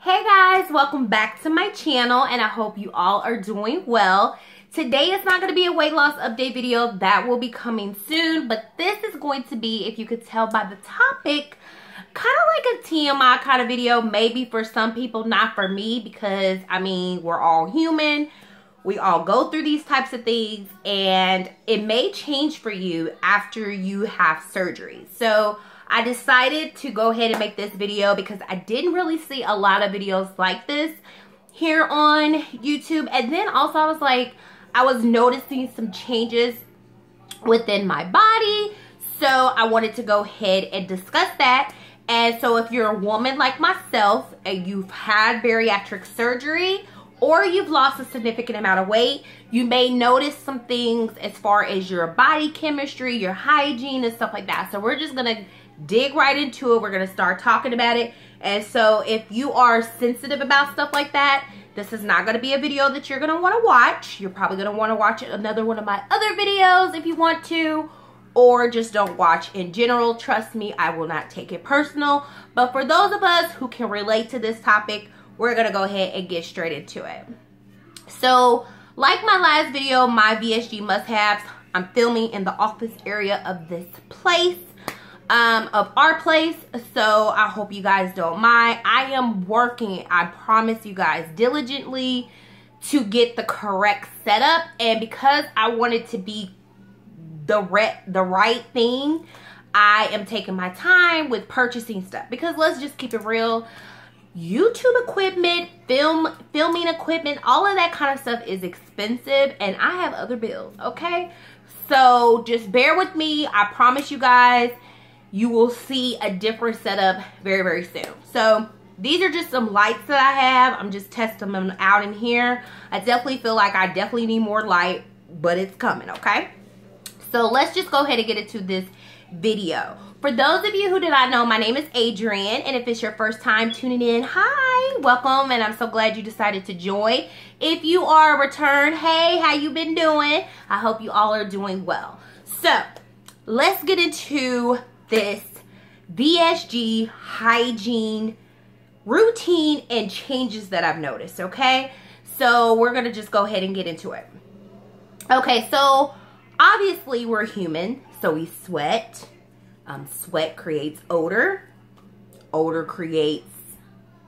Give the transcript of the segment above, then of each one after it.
Hey guys, welcome back to my channel and I hope you all are doing well. Today is not going to be a weight loss update video. That will be coming soon, but this is going to be, if you could tell by the topic, kind of like a TMI kind of video. Maybe for some people, not for me, because I mean, we're all human. We all go through these types of things and it may change for you after you have surgery. So I decided to go ahead and make this video because I didn't really see a lot of videos like this here on YouTube. And then also I was like, I was noticing some changes within my body. So I wanted to go ahead and discuss that. And so if you're a woman like myself and you've had bariatric surgery or you've lost a significant amount of weight, you may notice some things as far as your body chemistry, your hygiene and stuff like that. So we're just gonna dig right into it. We're gonna start talking about it. And so if you are sensitive about stuff like that, this is not gonna be a video that you're gonna wanna watch. You're probably gonna wanna watch another one of my other videos if you want to, or just don't watch in general. Trust me, I will not take it personal. But for those of us who can relate to this topic, we're gonna go ahead and get straight into it. So like my last video, my VSG must-haves, I'm filming in the office area of this place. Of our place, so I hope you guys don't mind. I am working, I promise you guys, diligently to get the correct setup, and because I want it to be the right thing, I am taking my time with purchasing stuff, because let's just keep it real. YouTube equipment, filming equipment, all of that kind of stuff is expensive, and I have other bills, okay? So just bear with me. I promise you guys, you will see a different setup very, very soon. So these are just some lights that I have. I'm just testing them out in here. I definitely feel like I definitely need more light, but it's coming, okay? So let's just go ahead and get into this video. For those of you who do not know, my name is Adrienne, and if it's your first time tuning in, hi, welcome, and I'm so glad you decided to join. If you are a return, hey, how you been doing? I hope you all are doing well. So let's get into this VSG hygiene routine and changes that I've noticed, okay? So we're gonna just go ahead and get into it. Okay, so obviously we're human, so we sweat. Sweat creates odor. Odor creates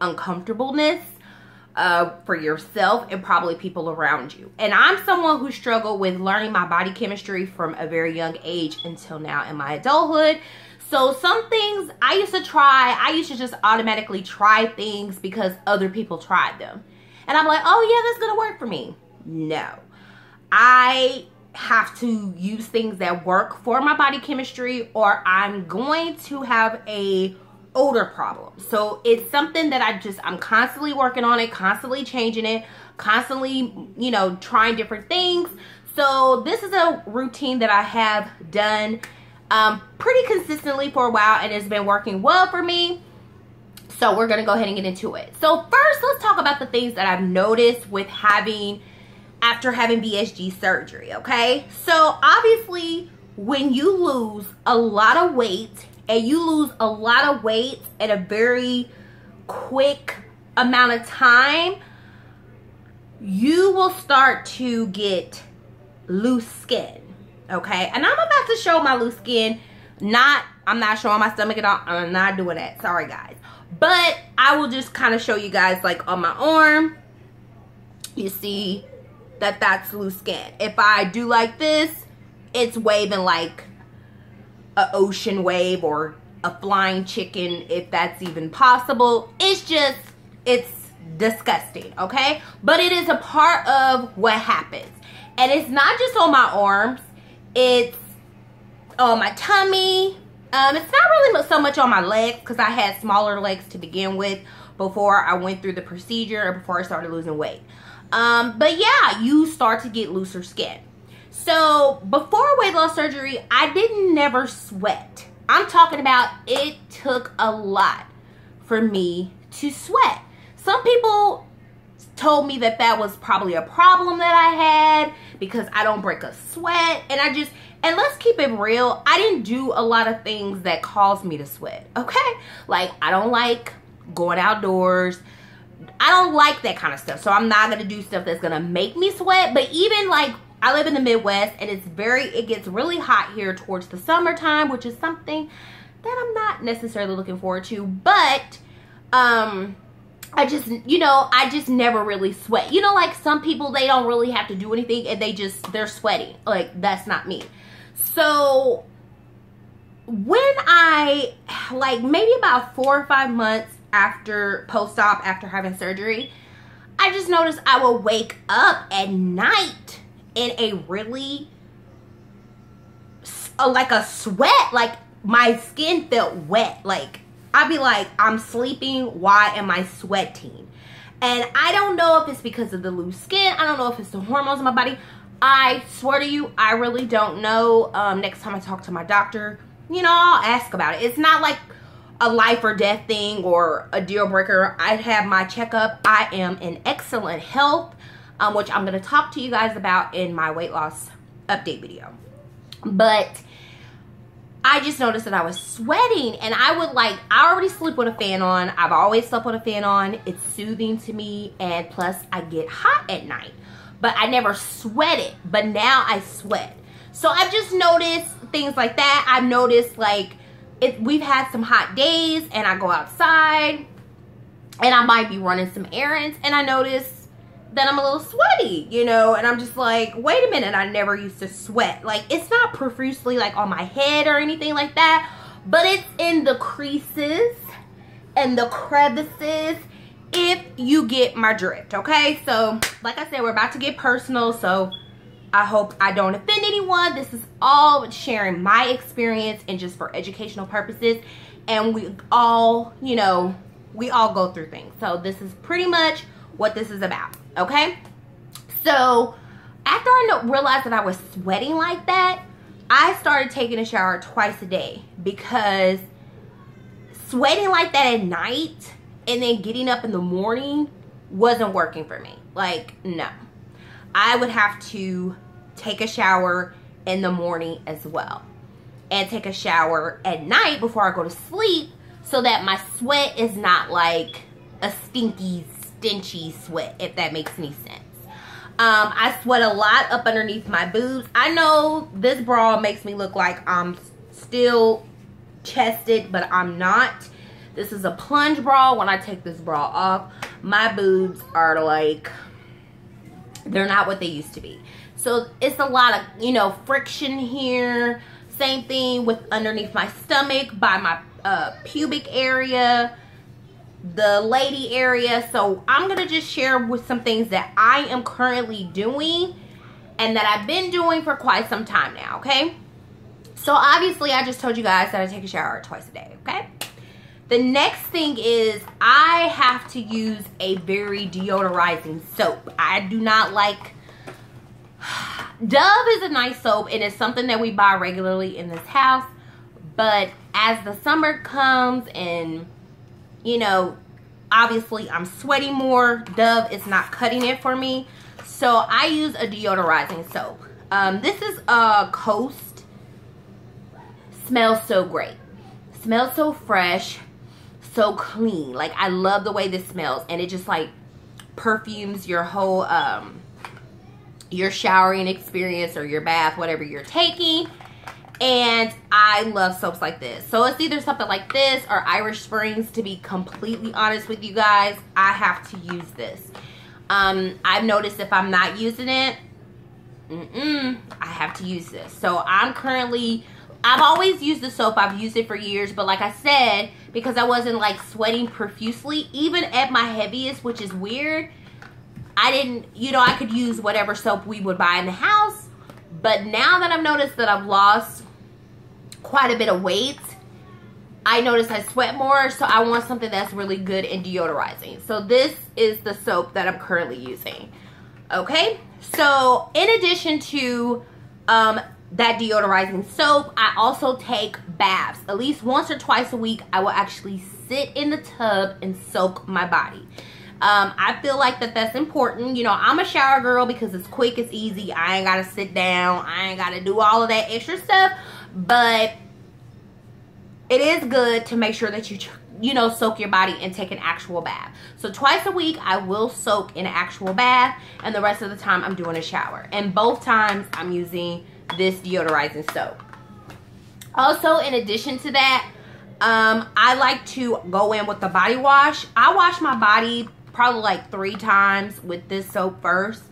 uncomfortableness for yourself and probably people around you. And I'm someone who struggled with learning my body chemistry from a very young age until now in my adulthood. So some things I used to just automatically try things because other people tried them. And I'm like, oh yeah, that's gonna work for me. No. I have to use things that work for my body chemistry or I'm going to have a odor problem. So it's something that I'm constantly working on it, constantly changing it, constantly, you know, trying different things. So this is a routine that I have done pretty consistently for a while and it's been working well for me. So we're gonna go ahead and get into it. So first, let's talk about the things that I've noticed with after having VSG surgery, okay? So obviously, when you lose a lot of weight and you lose a lot of weight at a very quick amount of time, you will start to get loose skin. Okay, and I'm about to show my loose skin. I'm not showing my stomach at all. I'm not doing that. Sorry, guys. But I will just kind of show you guys, like on my arm, you see that that's loose skin. If I do like this, it's waving like an ocean wave or a flying chicken, if that's even possible. It's disgusting, okay? But it is a part of what happens. And it's not just on my arms. It's on my tummy. It's not really so much on my legs because I had smaller legs to begin with before I went through the procedure or before I started losing weight. But yeah, you start to get looser skin. So before weight loss surgery, I never sweat. I'm talking about it took a lot for me to sweat. Some people told me that that was probably a problem that I had because I don't break a sweat, and let's keep it real, I didn't do a lot of things that caused me to sweat, okay? Like, I don't like going outdoors, I don't like that kind of stuff. So I'm not going to do stuff that's going to make me sweat. But even like, I live in the Midwest, and it gets really hot here towards the summertime, which is something that I'm not necessarily looking forward to. But I just never really sweat. You know, like some people, they don't really have to do anything and they're sweating. Like, that's not me. So when I, like maybe about 4 or 5 months after post-op, after having surgery, I just noticed I would wake up at night in a really, like a sweat, like my skin felt wet. Like, I'd be like, I'm sleeping, why am I sweating? And I don't know if it's because of the loose skin. I don't know if it's the hormones in my body. I swear to you, I really don't know. Next time I talk to my doctor, you know, I'll ask about it. It's not like a life or death thing or a deal breaker. I have my checkup. I am in excellent health, which I'm going to talk to you guys about in my weight loss update video. But I just noticed that I was sweating, and I already sleep with a fan on. I've always slept with a fan on. It's soothing to me, and plus I get hot at night. But I never sweated, but now I sweat. So I've just noticed things like that. I've noticed like, we've had some hot days, and I go outside, and I might be running some errands, and I notice that I'm a little sweaty, you know, and I'm just like, wait a minute, I never used to sweat. Like, it's not profusely like on my head or anything like that, but it's in the creases and the crevices, if you get my drift, okay? So, like I said, we're about to get personal, so I hope I don't offend anyone. This is all sharing my experience and just for educational purposes, and we all, you know, we all go through things. So this is pretty much what this is about. Okay, so after I realized that I was sweating like that, I started taking a shower twice a day, because sweating like that at night and then getting up in the morning wasn't working for me. Like, no, I would have to take a shower in the morning as well, and take a shower at night before I go to sleep, so that my sweat is not like a stinky, stinchy sweat, if that makes any sense. I sweat a lot up underneath my boobs. I know this bra makes me look like I'm still chested, but I'm not. This is a plunge bra. When I take this bra off, my boobs are like, they're not what they used to be. So it's a lot of, you know, friction here. Same thing with underneath my stomach, by my pubic area, the lady area. So I'm gonna just share with some things that I am currently doing and that I've been doing for quite some time now, okay? So obviously I just told you guys that I take a shower twice a day, okay? The next thing is I have to use a very deodorizing soap. I do not like, Dove is a nice soap, and it's something that we buy regularly in this house, but as the summer comes and, you know, obviously I'm sweating more, Dove is not cutting it for me. So I use a deodorizing soap. This is a Coast. Smells so great. Smells so fresh, so clean. Like, I love the way this smells, and it just like perfumes your whole your showering experience or your bath, whatever you're taking. And I love soaps like this. So it's either something like this or Irish Springs. To be completely honest with you guys, I have to use this. I've noticed if I'm not using it, I have to use this. So I've always used the soap. I've used it for years. But like I said, because I wasn't like sweating profusely, even at my heaviest, which is weird, I didn't, you know, I could use whatever soap we would buy in the house. But now that I've noticed that I've lost quite a bit of weight, I notice I sweat more, so I want something that's really good and deodorizing. So this is the soap that I'm currently using. Okay, so in addition to that deodorizing soap, I also take baths. At least once or twice a week, I will actually sit in the tub and soak my body. I feel like that's important. You know, I'm a shower girl because it's quick, it's easy. I ain't gotta sit down. I ain't gotta do all of that extra stuff. But it is good to make sure that you know, soak your body and take an actual bath. So twice a week I will soak in an actual bath, and the rest of the time I'm doing a shower. And both times I'm using this deodorizing soap. Also, in addition to that, I like to go in with the body wash. I wash my body probably like 3 times with this soap first,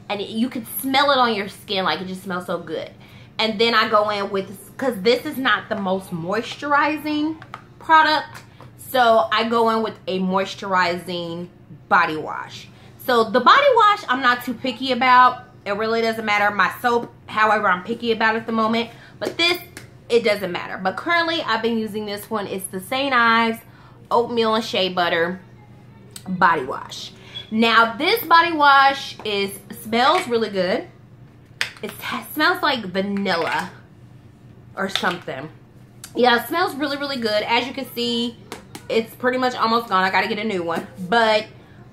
and you can smell it on your skin, like it just smells so good. And then I go in with, because this is not the most moisturizing product, so I go in with a moisturizing body wash. So the body wash I'm not too picky about. It really doesn't matter. My soap, however, I'm picky about at the moment. But this, it doesn't matter. But currently I've been using this one. It's the St. Ives Oatmeal and Shea Butter body wash. Now this body wash smells really good. It smells like vanilla or something. Yeah, it smells really, really good. As you can see, it's pretty much almost gone. I gotta get a new one. But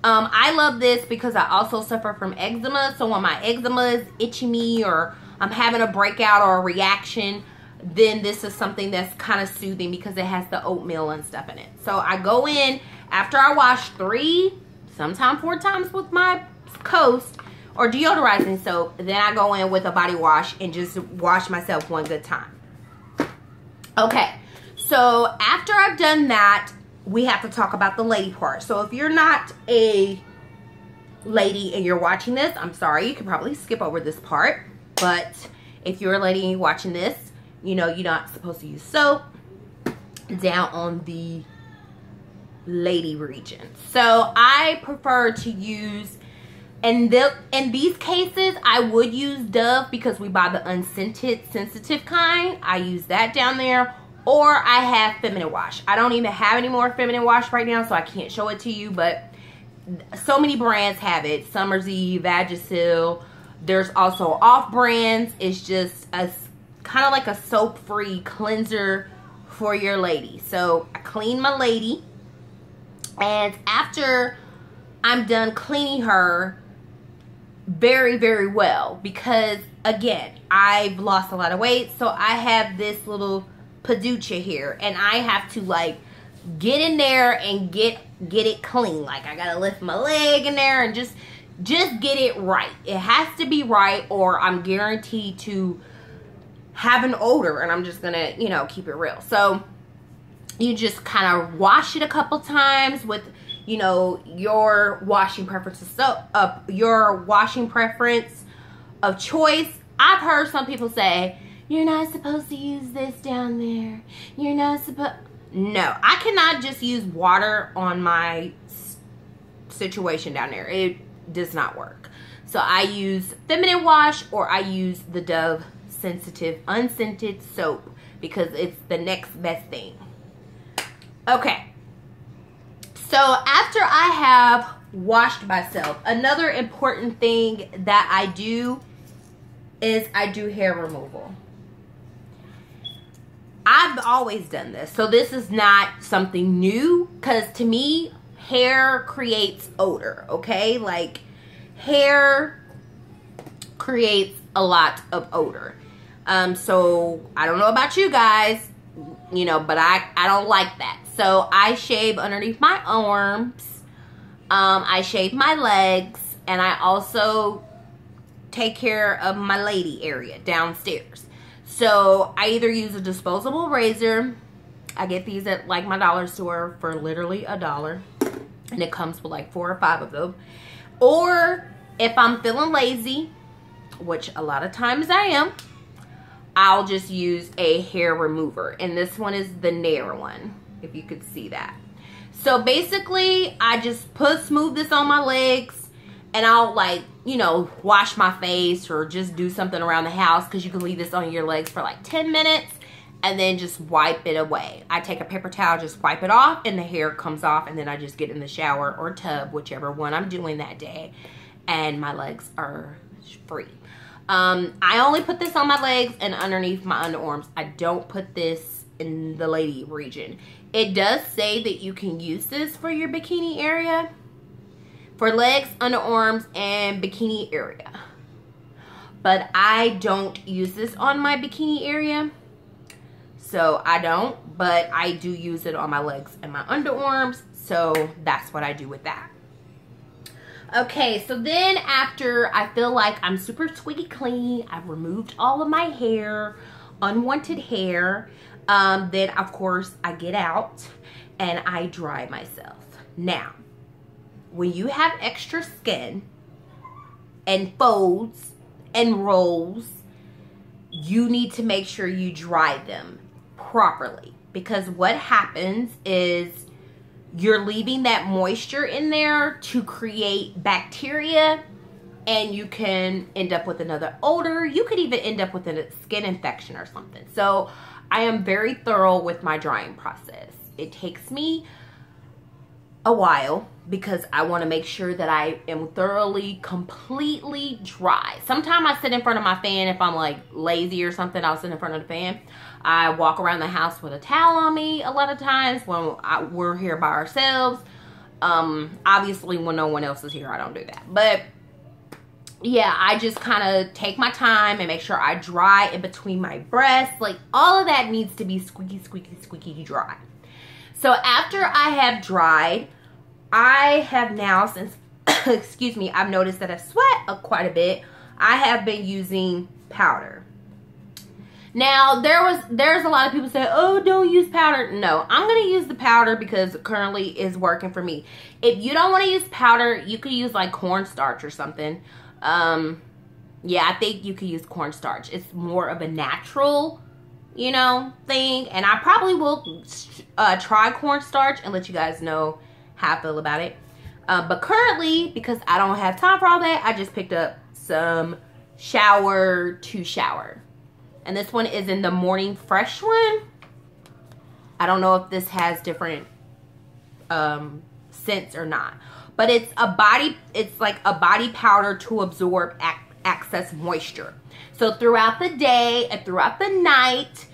I love this because I also suffer from eczema. So when my eczema is itching me, or I'm having a breakout or a reaction, then this is something that's kind of soothing because it has the oatmeal and stuff in it. So I go in after I wash 3, sometimes 4 times with my Coast or deodorizing soap. Then I go in with a body wash and just wash myself one good time. Okay, so after I've done that, we have to talk about the lady part. So if you're not a lady and you're watching this, I'm sorry, you can probably skip over this part. But if you're a lady and you're watching this, you know you're not supposed to use soap down on the lady region. So I prefer to use, in these cases, I would use Dove because we buy the unscented sensitive kind. I use that down there. Or I have feminine wash. I don't even have any more feminine wash right now, so I can't show it to you. But so many brands have it. Summer's Eve, Vagisil. There's also off brands. It's just a kind of like a soap-free cleanser for your lady. So I clean my lady. And after I'm done cleaning her very, very well, because again, I've lost a lot of weight. So I have this little paducha here, and I have to like get in there and get it clean. Like I gotta lift my leg in there and just get it right. It has to be right, or I'm guaranteed to have an odor, and I'm just gonna, you know, keep it real. So you just kind of wash it a couple times with, you know, your washing preferences. So your washing preference of choice. I've heard some people say, you're not supposed to use this down there. You're not supposed... No, I cannot just use water on my situation down there. It does not work. So I use feminine wash, or I use the Dove sensitive unscented soap because it's the next best thing. Okay. So after I have washed myself, another important thing that I do is I do hair removal. I've always done this, so this is not something new, because to me, hair creates odor, okay? Like, hair creates a lot of odor. So I don't know about you guys, you know, but I don't like that. So I shave underneath my arms, I shave my legs, and I also take care of my lady area downstairs. So I either use a disposable razor. I get these at like my dollar store for literally $1, and it comes with like 4 or 5 of them. Or if I'm feeling lazy, which a lot of times I am, I'll just use a hair remover, and this one is the Nair one, if you could see that. So basically, I just smooth this on my legs, and I'll, like, you know, wash my face or just do something around the house, because you can leave this on your legs for like 10 minutes and then just wipe it away. I take a paper towel, just wipe it off, and the hair comes off, and then I just get in the shower or tub, whichever one I'm doing that day, and my legs are free. I only put this on my legs and underneath my underarms. I don't put this in the lady region. It does say that you can use this for your bikini area, for legs, underarms, and bikini area. But I don't use this on my bikini area. So I don't, but I do use it on my legs and my underarms. So that's what I do with that. Okay, so then after I feel like I'm super squeaky clean, I've removed all of my hair, unwanted hair, then of course I get out and I dry myself. Now, when you have extra skin and folds and rolls, you need to make sure you dry them properly, because what happens is you're leaving that moisture in there to create bacteria, and you can end up with another odor. You could even end up with a skin infection or something. So I am very thorough with my drying process. It takes me a while because I want to make sure that I am thoroughly, completely dry. Sometimes I sit in front of my fan. If I'm like lazy or something, I'll sit in front of the fan. I walk around the house with a towel on me a lot of times when we're here by ourselves. Obviously when no one else is here, I don't do that. But yeah, I just kind of take my time and make sure I dry in between my breasts. Like, all of that needs to be squeaky, squeaky, squeaky dry. So after I have dried, I have now, since, excuse me, I've noticed that I sweat quite a bit, I have been using powder. Now, there's a lot of people say, oh, don't use powder. No, I'm going to use the powder because currently is working for me. If you don't want to use powder, you could use like cornstarch or something. Yeah, I think you could use cornstarch. It's more of a natural, you know, thing. And I probably will try cornstarch and let you guys know how I feel about it. But currently, because I don't have time for all that, I just picked up some shower to shower. And this one is in the Morning Fresh one. I don't know if this has different scents or not. But it's like a body powder to absorb excess moisture. So throughout the day and throughout the night,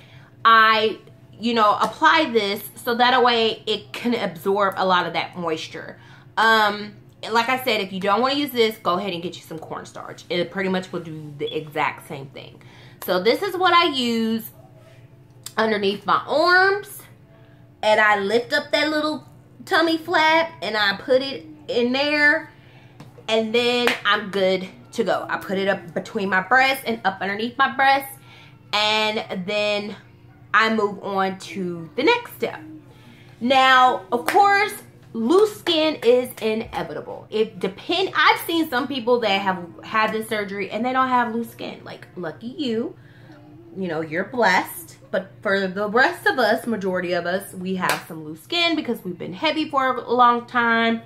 I, you know, apply this so that way it can absorb a lot of that moisture. Like I said, if you don't want to use this, go ahead and get you some cornstarch. It pretty much will do the exact same thing. So this is what I use underneath my arms. And I lift up that little tummy flap and I put it in there. And then I'm good to go. I put it up between my breasts and up underneath my breasts. And then I move on to the next step. Now, of course, loose skin is inevitable. I've seen some people that have had this surgery and they don't have loose skin. Like, lucky you. You know, you're blessed. But for the rest of us, majority of us, we have some loose skin because we've been heavy for a long time.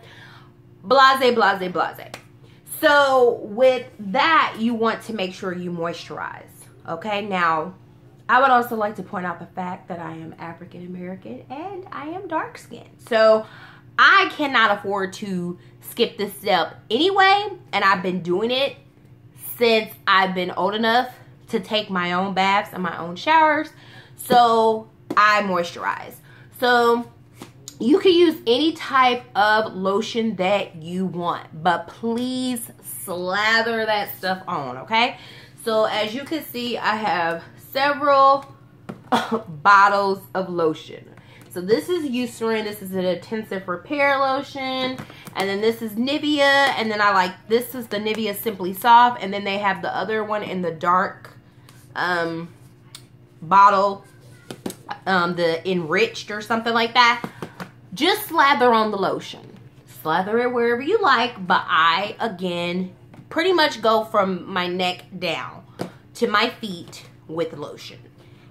Blase, blase, blase. So with that, you want to make sure you moisturize. Okay, now I would also like to point out the fact that I am African American and I am dark skinned. So I cannot afford to skip this step anyway, and I've been doing it since I've been old enough to take my own baths and my own showers. So I moisturize. So you can use any type of lotion that you want, but please slather that stuff on, okay? So as you can see, I have several bottles of lotion. So this is Eucerin. This is an intensive repair lotion. And then this is Nivea. And then this is the Nivea Simply Soft. And then they have the other one in the dark bottle. The Enriched or something like that. Just slather on the lotion. Slather it wherever you like. But I, again, pretty much go from my neck down to my feet with lotion.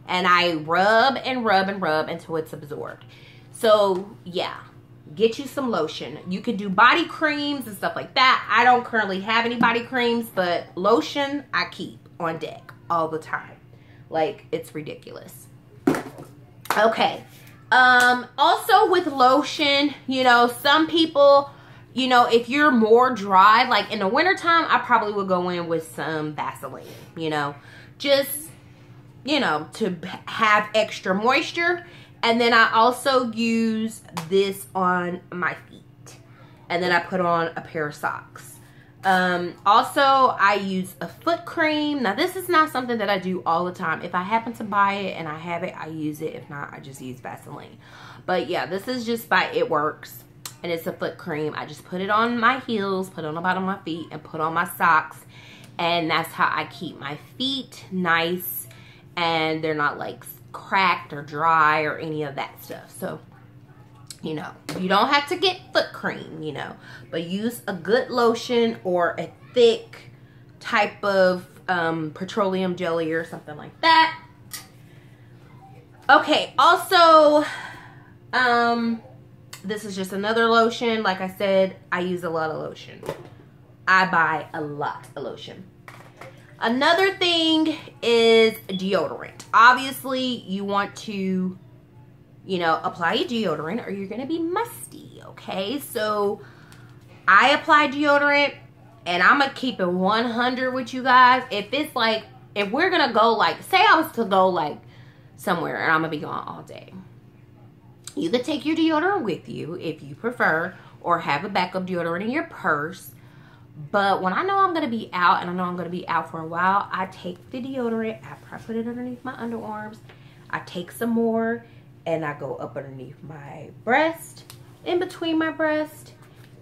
And I rub and rub and rub until it's absorbed. So, yeah. Get you some lotion. You can do body creams and stuff like that. I don't currently have any body creams, but lotion I keep on deck all the time. Like, it's ridiculous. Okay. Also with lotion, you know, some people, you know, if you're more dry, like in the wintertime, I probably would go in with some Vaseline, you know. Just, you know, to have extra moisture. And then I also use this on my feet. And then I put on a pair of socks. Also, I use a foot cream. Now, this is not something that I do all the time. If I happen to buy it and I have it, I use it. If not, I just use Vaseline. But yeah, this is just by It Works. And it's a foot cream. I just put it on my heels, put it on the bottom of my feet, and put on my socks. And that's how I keep my feet nice. And they're not like cracked or dry or any of that stuff. So, you know, you don't have to get foot cream, you know, but use a good lotion or a thick type of petroleum jelly or something like that. Okay, also, this is just another lotion. Like I said, I use a lot of lotion. I buy a lot of lotion. Another thing is deodorant. Obviously, you want to, you know, apply your deodorant or you're going to be musty, okay? So, I apply deodorant and I'm going to keep it 100 with you guys. If it's like, if we're going to go like, say I was to go like somewhere and I'm going to be gone all day. You could take your deodorant with you if you prefer or have a backup deodorant in your purse. But when I know I'm going to be out and I know I'm going to be out for a while, I take the deodorant after I put it underneath my underarms. I take some more and I go up underneath my breast, in between my breast,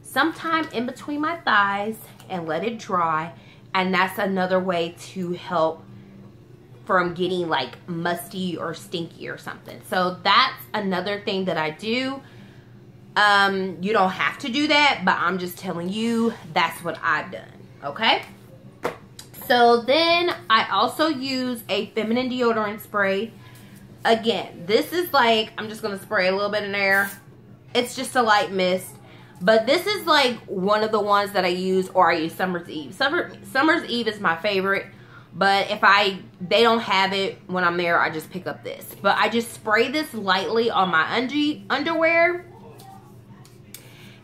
sometime in between my thighs, and let it dry. And that's another way to help from getting like musty or stinky or something. So that's another thing that I do. You don't have to do that, but I'm just telling you that's what I've done, okay? So then I also use a feminine deodorant spray. Again, this is like, I'm just going to spray a little bit in there. It's just a light mist. But this is like one of the ones that I use, or I use Summer's Eve. Summer's Eve is my favorite. But if they don't have it when I'm there, I just pick up this. But I just spray this lightly on my underwear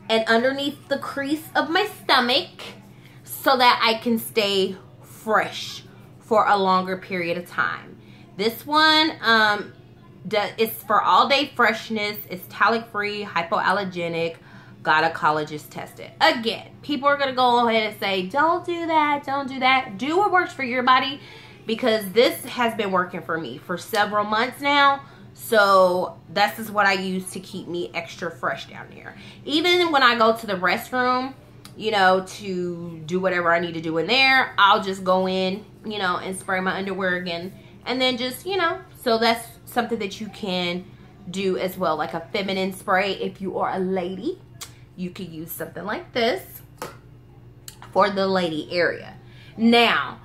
and underneath the crease of my stomach so that I can stay fresh for a longer period of time. This one is for all day freshness. It's talc free, hypoallergenic, gynecologist tested. Again, people are gonna go ahead and say, don't do that, don't do that. Do what works for your body, because this has been working for me for several months now. So this is what I use to keep me extra fresh down there. Even when I go to the restroom, you know, to do whatever I need to do in there, I'll just go in, you know, and spray my underwear again. And then just, you know, so that's something that you can do as well. Like a feminine spray. If you are a lady, you could use something like this for the lady area. Now,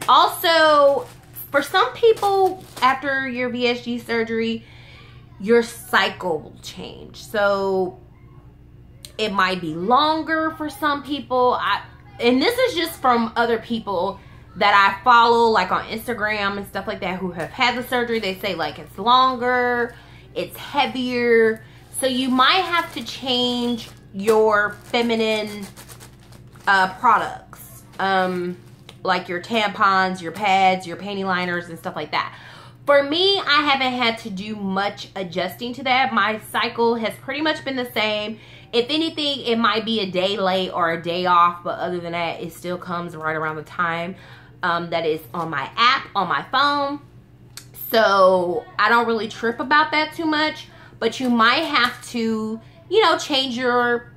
also, for some people, after your VSG surgery, your cycle will change. So, it might be longer for some people. And this is just from other people that I follow, like on Instagram and stuff like that, who have had the surgery. They say, like, it's longer, it's heavier. So, you might have to change your feminine products. Like your tampons, your pads, your panty liners, and stuff like that. For me, I haven't had to do much adjusting to that. My cycle has pretty much been the same. If anything, it might be a day late or a day off, but other than that, it still comes right around the time that is on my app, on my phone. So I don't really trip about that too much, but you might have to, you know, change your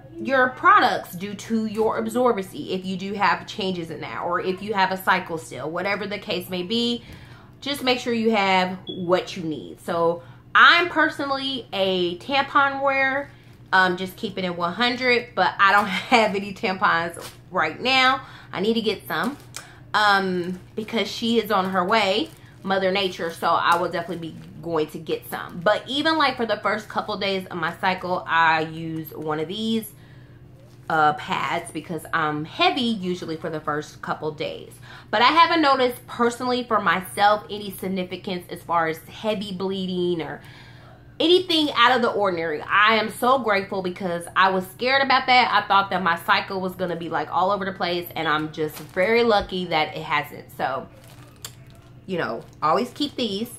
products due to your absorbency if you do have changes in that, or if you have a cycle still, whatever the case may be. Just make sure you have what you need. So I'm personally a tampon wearer, just keeping it 100, but I don't have any tampons right now. I need to get some because she is on her way, Mother Nature, so I will definitely be going to get some. But even like for the first couple days of my cycle, I use one of these pads because I'm heavy usually for the first couple days. But I haven't noticed personally for myself any significance as far as heavy bleeding or anything out of the ordinary. I am so grateful because I was scared about that. I thought that my cycle was going to be like all over the place, and I'm just very lucky that it hasn't. So, you know, always keep these.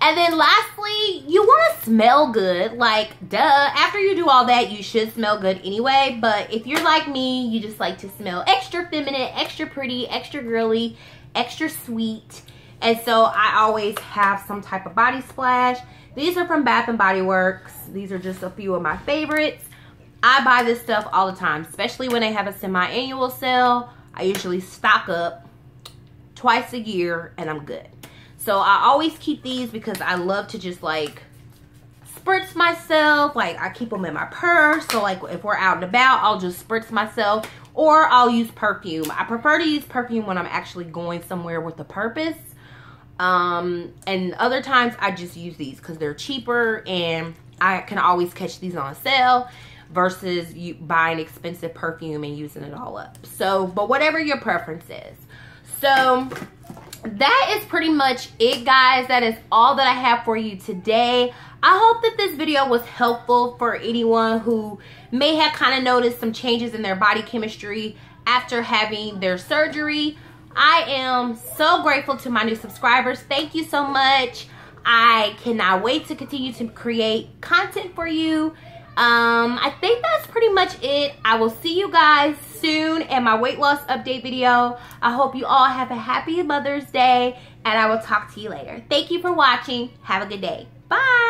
And then lastly, you want to smell good. Like, duh, after you do all that, you should smell good anyway. But if you're like me, you just like to smell extra feminine, extra pretty, extra girly, extra sweet. And so I always have some type of body splash. These are from Bath & Body Works. These are just a few of my favorites. I buy this stuff all the time, especially when they have a semi-annual sale. I usually stock up twice a year and I'm good. So I always keep these because I love to just like spritz myself. Like I keep them in my purse. So like if we're out and about, I'll just spritz myself, or I'll use perfume. I prefer to use perfume when I'm actually going somewhere with a purpose. And other times I just use these because they're cheaper and I can always catch these on sale versus you buying expensive perfume and using it all up. So, but whatever your preference is. So that is pretty much it, guys. That is all that I have for you today. I hope that this video was helpful for anyone who may have kind of noticed some changes in their body chemistry after having their surgery. I am so grateful to my new subscribers. Thank you so much. I cannot wait to continue to create content for you. I think that's pretty much it. I will see you guys soon in my weight loss update video. I hope you all have a happy Mother's Day, and I will talk to you later. Thank you for watching. Have a good day. Bye.